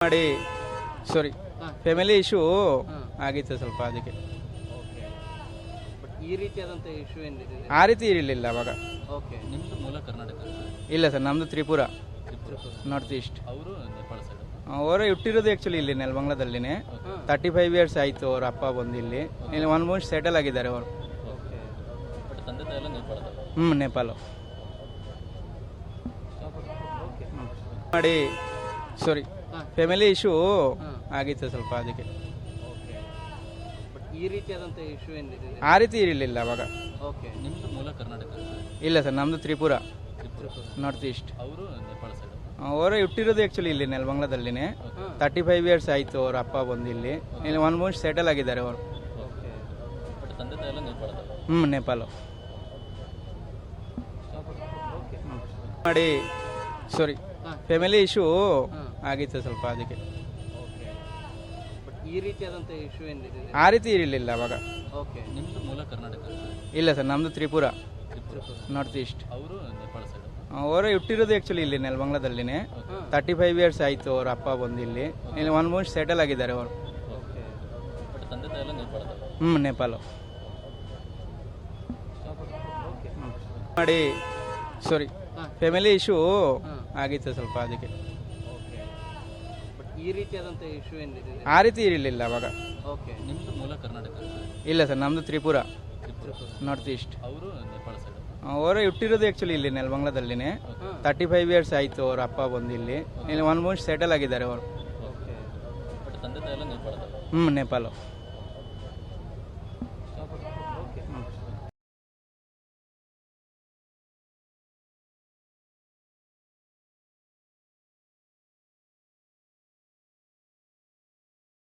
ಮಾಡಿ ಸಾರಿ ಹಾ. Family issue ಹಾ. ಆಗಿತ್ತು ಸ್ವಲ್ಪ ಅದಕ್ಕೆ. ಓಕೆ. ಬಟ್ ಈ ರೀತಿಯಾದಂಥ ಇಶ್ಯೂ ಏನಿದೆ? ಆ ರೀತಿ ಇರಲಿಲ್ಲ ಅವಾಗ. ಓಕೆ. ನಿಮ್ದು ಮೂಲ ಕರ್ನಾಟಕ, ಇಲ್ಲ ಸರ್, ನಮ್ದು ತ್ರಿಪುರ, ತ್ರಿಪುರ. North East. ಅವರು ನೇಪಾಳ ಸೈಡ್. ಅವರು ಹುಟ್ಟಿರೋದು ಆ್ಯಕ್ಚುಲಿ ಇಲ್ಲಿ ನೆಲಮಂಗ್ಲದಲ್ಲಿನೇ. ಹಾ. 35 ಇಯರ್ಸ್ ಆಯಿತು ಅವ್ರ ಅಪ್ಪ ಬಂದು ಇಲ್ಲಿ ಆಲ್ಮೋಸ್ಟ್ ಸೆಟಲ್ ಆಗಿದ್ದಾರೆ ಅವರು. ಓಕೆ. ಬಟ್ ತಂದೆ ತಾಯಿ ಎಲ್ಲ ನೇಪಾಳದ. ನೇಪಾಳ ಓಕೆ. ಮಾಡಿ ಸಾರಿ ಹಾ. ಫ್ಯಾಮಿಲಿ ಇಶ್ಯೂ ಹಾ. ಆಗಿತ್ತು ಸ್ವಲ್ಪ ಅದಕ್ಕೆ. ಓಕೆ. ಬಟ್ ಈ ರೀತಿಯಾದಂಥ ಇಶ್ಯೂ ಏನಿದೆ? ಆ ರೀತಿ ಇರಲಿಲ್ಲ ಅವಾಗ. ಓಕೆ. ನಿಮ್ದು ಮೂಲ ಕರ್ನಾಟಕ, ಇಲ್ಲ ಸರ್, ನಮ್ದು ತ್ರಿಪುರ, ತ್ರಿಪುರ. North East. ಅವರು ನೇಪಾಳ ಸೈಡ್. ಅವರು ಹುಟ್ಟಿರೋದು ಆ್ಯಕ್ಚುಲಿ ಇಲ್ಲಿ ನೆಲಮಂಗ್ಲದಲ್ಲಿನೇ. ಹಾ. 35 ಇಯರ್ಸ್ ಆಯಿತು ಅವ್ರ ಅಪ್ಪ ಬಂದು ಇಲ್ಲಿ ಆಲ್ಮೋಸ್ಟ್ ಸೆಟಲ್ ಆಗಿದ್ದಾರೆ ಅವರು. ಓಕೆ. ಬಟ್ ತಂದೆ ತಾಯಿ ಎಲ್ಲ ನೇಪಾಳದ. ನೇಪಾಳ ಓಕೆ. ಮಾಡಿ ಸಾರಿ ಹಾ. ಫ್ಯಾಮಿಲಿ ಇಶ್ಯೂ ಹಾ. ಆಗಿತ್ತು ಸ್ವಲ್ಪ ಅದಕ್ಕೆ. ಓಕೆ. ಬಟ್ ಈ ರೀತಿಯಾದಂಥ ಇಶ್ಯೂ ಏನಿದೆ? ಆ ರೀತಿ ಇರಲಿಲ್ಲ ಅವಾಗ. ಓಕೆ. ನಿಮ್ದು ಮೂಲ ಕರ್ನಾಟಕ, ಇಲ್ಲ ಸರ್, ನಮ್ದು ತ್ರಿಪುರ, ತ್ರಿಪುರ. North East. ಅವರು ನೇಪಾಳ ಸೈಡ್. ಅವರು ಹುಟ್ಟಿರೋದು ಆ್ಯಕ್ಚುಲಿ ಇಲ್ಲಿ ನೆಲಮಂಗ್ಲದಲ್ಲಿನೇ. ಹಾ. 35 ಇಯರ್ಸ್ ಆಯಿತು ಅವ್ರ ಅಪ್ಪ ಬಂದು ಇಲ್ಲಿ ಆಲ್ಮೋಸ್ಟ್ ಸೆಟಲ್ ಆಗಿದ್ದಾರೆ ಅವರು. ಓಕೆ. ಬಟ್ ತಂದೆ ತಾಯಿ ಎಲ್ಲ ನೇಪಾಳದ. ನೇಪಾಳ ಓಕೆ. ಮಾಡಿ ಸಾರಿ ಹಾ. ಫ್ಯಾಮಿಲಿ ಇಶ್ಯೂ ಹಾ. ಆಗಿತ್ತು ಸ್ವಲ್ಪ ಅದಕ್ಕೆ. ಓಕೆ. ಬಟ್ ಈ ರೀತಿಯಾದಂಥ ಇಶ್ಯೂ ಏನಿದೆ? ಆ ರೀತಿ ಇರಲಿಲ್ಲ ಅವಾಗ. ಓಕೆ. ನಿಮ್ದು ಮೂಲ ಕರ್ನಾಟಕ, ಇಲ್ಲ ಸರ್, ನಮ್ದು ತ್ರಿಪುರ, ತ್ರಿಪುರ. North East. ಅವರು ನೇಪಾಳ ಸೈಡ್. ಅವರು ಹುಟ್ಟಿರೋದು ಆ್ಯಕ್ಚುಲಿ ಇಲ್ಲಿ ನೆಲಮಂಗ್ಲದಲ್ಲಿನೇ. ಹಾ. 35 ಇಯರ್ಸ್ ಆಯಿತು ಅವ್ರ ಅಪ್ಪ ಬಂದು ಇಲ್ಲಿ ಆಲ್ಮೋಸ್ಟ್ ಸೆಟಲ್ ಆಗಿದ್ದಾರೆ ಅವರು. ಓಕೆ. ಬಟ್ ತಂದೆ ತಾಯಿ ಎಲ್ಲ ನೇಪಾಳದ. ನೇಪಾಳ